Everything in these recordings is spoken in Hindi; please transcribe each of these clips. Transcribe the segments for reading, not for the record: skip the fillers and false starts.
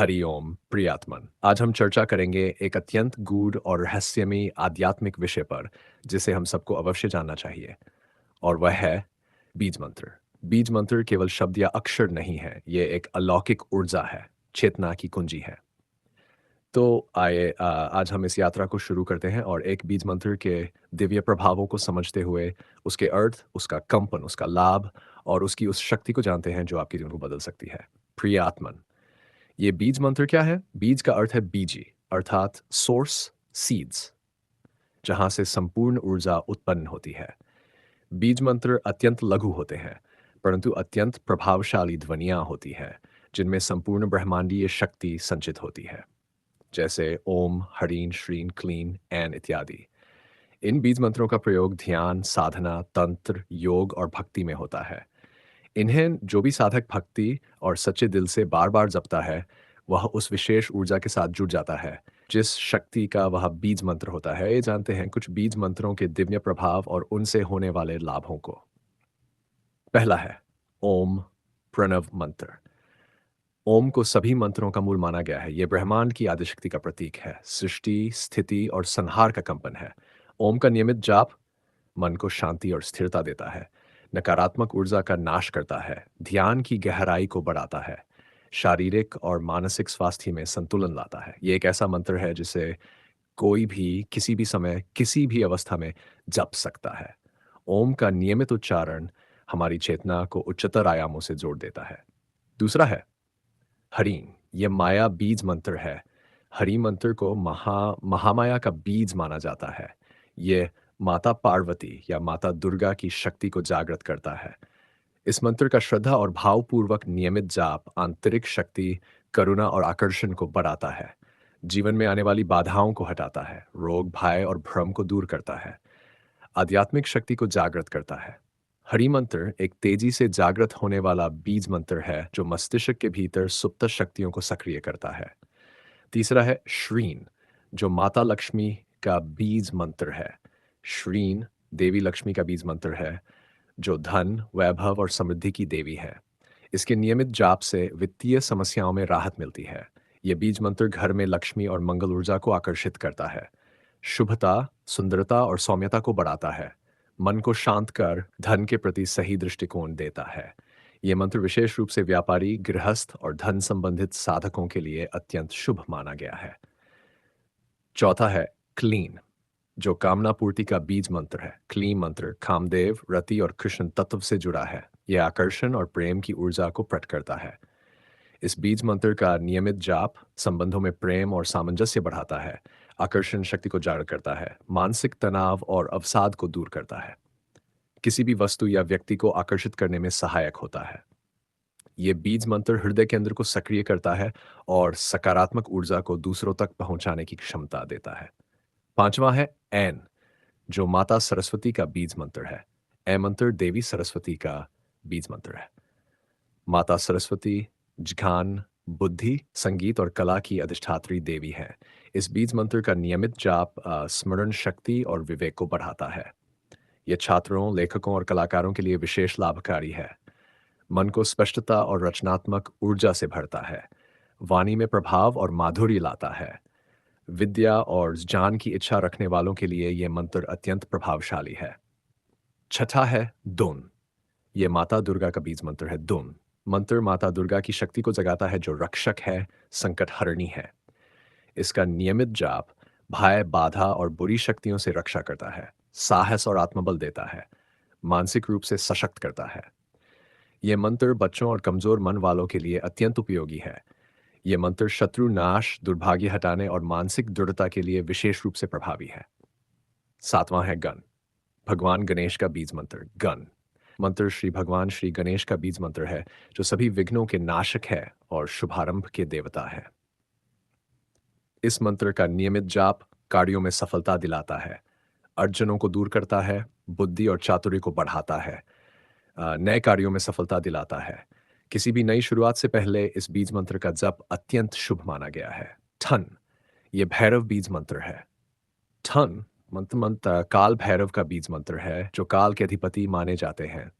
हरिओम प्रियात्मन। आज हम चर्चा करेंगे एक अत्यंत गूढ़ और रहस्यमयी आध्यात्मिक विषय पर जिसे हम सबको अवश्य जानना चाहिए, और वह है बीज मंत्र। बीज मंत्र केवल शब्द या अक्षर नहीं है, ये एक अलौकिक ऊर्जा है, चेतना की कुंजी है। तो आइए आज हम इस यात्रा को शुरू करते हैं और एक बीज मंत्र के दिव्य प्रभावों को समझते हुए उसके अर्थ, उसका कंपन, उसका लाभ और उसकी उस शक्ति को जानते हैं जो आपके जीवन को बदल सकती है। प्रियात्मन। ये बीज मंत्र क्या है? बीज का अर्थ है बीजी, अर्थात सोर्स, सीड्स, जहां से संपूर्ण ऊर्जा उत्पन्न होती है। बीज मंत्र अत्यंत लघु होते हैं, परंतु अत्यंत प्रभावशाली ध्वनियां होती हैं, जिनमें संपूर्ण ब्रह्मांडीय शक्ति संचित होती है, जैसे ओम, हरीन, श्रीन, क्लीन, एन इत्यादि। इन बीज मंत्रों का प्रयोग ध्यान, साधना, तंत्र, योग और भक्ति में होता है। इन्हें जो भी साधक भक्ति और सच्चे दिल से बार बार जपता है, वह उस विशेष ऊर्जा के साथ जुड़ जाता है जिस शक्ति का वह बीज मंत्र होता है। ये जानते हैं कुछ बीज मंत्रों के दिव्य प्रभाव और उनसे होने वाले लाभों को। पहला है ओम प्रणव मंत्र। ओम को सभी मंत्रों का मूल माना गया है। यह ब्रह्मांड की आदिशक्ति का प्रतीक है, सृष्टि, स्थिति और संहार का कंपन है। ओम का नियमित जाप मन को शांति और स्थिरता देता है, नकारात्मक ऊर्जा का नाश करता है, ध्यान की गहराई को बढ़ाता है, शारीरिक और मानसिक स्वास्थ्य में संतुलन लाता है। ये एक ऐसा मंत्र है जिसे कोई भी किसी भी समय किसी भी अवस्था में जप सकता है। ओम का नियमित उच्चारण हमारी चेतना को उच्चतर आयामों से जोड़ देता है। दूसरा है हरिन। ये माया बीज मंत्र है। हरि मंत्र को महामाया का बीज माना जाता है। ये माता पार्वती या माता दुर्गा की शक्ति को जागृत करता है। इस मंत्र का श्रद्धा और भावपूर्वक नियमित जाप आंतरिक शक्ति, करुणा और आकर्षण को बढ़ाता है, जीवन में आने वाली बाधाओं को हटाता है, रोग, भय और भ्रम को दूर करता है, आध्यात्मिक शक्ति को जागृत करता है। हरि मंत्र एक तेजी से जागृत होने वाला बीज मंत्र है जो मस्तिष्क के भीतर सुप्त शक्तियों को सक्रिय करता है। तीसरा है श्रीन, जो माता लक्ष्मी का बीज मंत्र है। श्रीन देवी लक्ष्मी का बीज मंत्र है, जो धन, वैभव और समृद्धि की देवी है। इसके नियमित जाप से वित्तीय समस्याओं में राहत मिलती है। यह बीज मंत्र घर में लक्ष्मी और मंगल ऊर्जा को आकर्षित करता है, शुभता, सुंदरता और सौम्यता को बढ़ाता है, मन को शांत कर धन के प्रति सही दृष्टिकोण देता है। यह मंत्र विशेष रूप से व्यापारी, गृहस्थ और धन संबंधित साधकों के लिए अत्यंत शुभ माना गया है। चौथा है क्लीन, जो कामना पूर्ति का बीज मंत्र है। क्लीन मंत्र कामदेव, रति और कृष्ण तत्व से जुड़ा है। यह आकर्षण और प्रेम की ऊर्जा को प्रकट करता है। इस बीज मंत्र का नियमित जाप संबंधों में प्रेम और सामंजस्य बढ़ाता है, आकर्षण शक्ति को जागृत करता है, मानसिक तनाव और अवसाद को दूर करता है, किसी भी वस्तु या व्यक्ति को आकर्षित करने में सहायक होता है। ये बीज मंत्र हृदय केंद्र को सक्रिय करता है और सकारात्मक ऊर्जा को दूसरों तक पहुंचाने की क्षमता देता है। पांचवा है एन, जो माता सरस्वती का बीज मंत्र है। ए मंत्र देवी सरस्वती का बीज मंत्र है। माता सरस्वती ज्ञान, बुद्धि, संगीत और कला की अधिष्ठात्री देवी है। इस बीज मंत्र का नियमित जाप स्मरण शक्ति और विवेक को बढ़ाता है। यह छात्रों, लेखकों और कलाकारों के लिए विशेष लाभकारी है। मन को स्पष्टता और रचनात्मक ऊर्जा से भरता है, वाणी में प्रभाव और माधुर्य लाता है। विद्या और ज्ञान की इच्छा रखने वालों के लिए यह मंत्र अत्यंत प्रभावशाली है। छठा है दुन। यह माता दुर्गा का बीज मंत्र है। दुन मंत्र माता दुर्गा की शक्ति को जगाता है, जो रक्षक है, संकट हरणी है। इसका नियमित जाप भय, बाधा और बुरी शक्तियों से रक्षा करता है, साहस और आत्मबल देता है, मानसिक रूप से सशक्त करता है। यह मंत्र बच्चों और कमजोर मन वालों के लिए अत्यंत उपयोगी है। यह मंत्र शत्रु नाश, दुर्भाग्य हटाने और मानसिक दृढ़ता के लिए विशेष रूप से प्रभावी है। सातवां है गण, भगवान गणेश का बीज मंत्र। गण मंत्र श्री भगवान श्री गणेश का बीज मंत्र है, जो सभी विघ्नों के नाशक है और शुभारंभ के देवता है। इस मंत्र का नियमित जाप कार्यों में सफलता दिलाता है, अड़चनों को दूर करता है, बुद्धि और चातुर्य को बढ़ाता है, नए कार्यों में सफलता दिलाता है। किसी भी नई शुरुआत से पहले इस बीज मंत्र का जप अत्यंत शुभ माना गया है। ठन, ये भैरव बीज मंत्र है। ठन मंत्र काल भैरव का बीज मंत्र है, जो काल के अधिपति माने जाते हैं।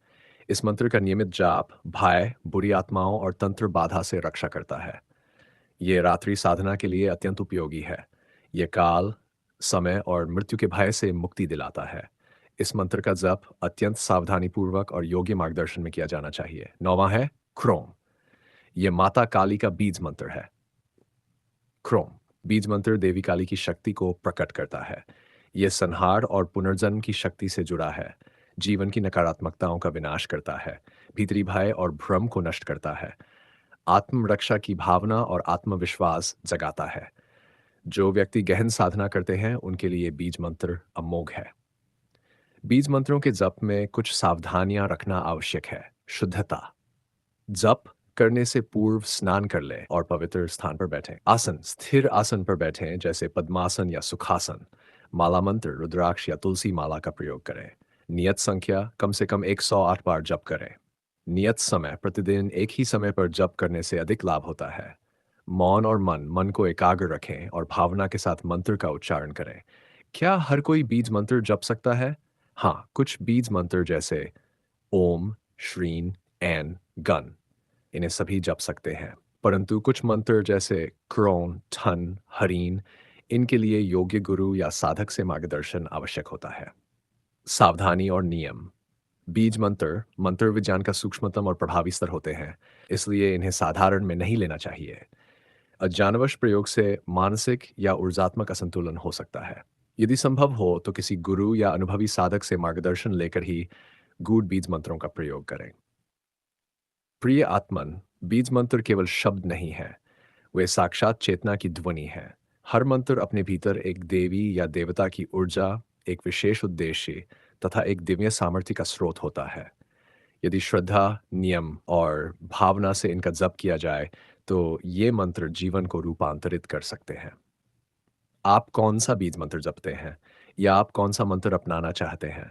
इस मंत्र का नियमित जाप भय, बुरी आत्माओं और तंत्र बाधा से रक्षा करता है। ये रात्रि साधना के लिए अत्यंत उपयोगी है। ये काल, समय और मृत्यु के भय से मुक्ति दिलाता है। इस मंत्र का जप अत्यंत सावधानीपूर्वक और योग्य मार्गदर्शन में किया जाना चाहिए। 9वां है क्रोम। ये माता काली का बीज मंत्र है। क्रोम बीज मंत्र देवी काली की शक्ति को प्रकट करता है। यह संहार और पुनर्जन्म की शक्ति से जुड़ा है। जीवन की नकारात्मकताओं का विनाश करता है। भीतरी भय और भ्रम को नष्ट करता है। आत्मरक्षा की भावना और आत्मविश्वास जगाता है। जो व्यक्ति गहन साधना करते हैं उनके लिए बीज मंत्र अमोघ है। बीज मंत्रों के जप में कुछ सावधानियां रखना आवश्यक है। शुद्धता। जप करने से पूर्व स्नान कर लें और पवित्र स्थान पर बैठें। आसन स्थिर आसन पर बैठें, जैसे पद्मासन या सुखासन। माला मंत्र रुद्राक्ष या तुलसी माला का प्रयोग करें। नियत संख्या कम से कम 108 बार जप करें। नियत समय प्रतिदिन एक ही समय पर जप करने से अधिक लाभ होता है। मौन और मन को एकाग्र रखें और भावना के साथ मंत्र का उच्चारण करें। क्या हर कोई बीज मंत्र जप सकता है? हाँ, कुछ बीज मंत्र जैसे ओम, श्रीन, एन, गन, इन्हें सभी जप सकते हैं। परंतु कुछ मंत्र जैसे क्रोन, ठन, हरीन, इनके लिए योग्य गुरु या साधक से मार्गदर्शन आवश्यक होता है। सावधानी और नियम। बीज मंत्र मंत्र विज्ञान का सूक्ष्मतम और प्रभावी स्तर होते हैं, इसलिए इन्हें साधारण में नहीं लेना चाहिए। अजानवश प्रयोग से मानसिक या ऊर्जात्मक असंतुलन हो सकता है। यदि संभव हो तो किसी गुरु या अनुभवी साधक से मार्गदर्शन लेकर ही गूढ़ बीज मंत्रों का प्रयोग करें। प्रिय आत्मन, बीज मंत्र केवल शब्द नहीं है, वे साक्षात चेतना की ध्वनि है। हर मंत्र अपने भीतर एक देवी या देवता की ऊर्जा, एक विशेष उद्देश्य तथा एक दिव्य सामर्थ्य का स्रोत होता है। यदि श्रद्धा, नियम और भावना से इनका जप किया जाए तो ये मंत्र जीवन को रूपांतरित कर सकते हैं। आप कौन सा बीज मंत्र जपते हैं या आप कौन सा मंत्र अपनाना चाहते हैं?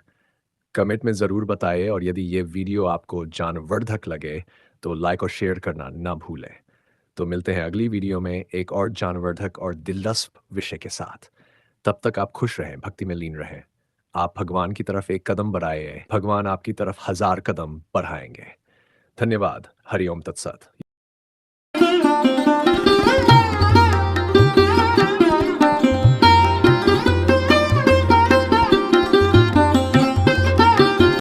कमेंट में ज़रूर बताइए, और यदि ये वीडियो आपको ज्ञानवर्धक लगे तो लाइक और शेयर करना ना भूलें। तो मिलते हैं अगली वीडियो में एक और ज्ञानवर्धक और दिलचस्प विषय के साथ। तब तक आप खुश रहें, भक्ति में लीन रहें। आप भगवान की तरफ एक कदम बढ़ाइए, भगवान आपकी तरफ 1000 कदम बढ़ाएंगे। धन्यवाद। हरि ओम तत्सत।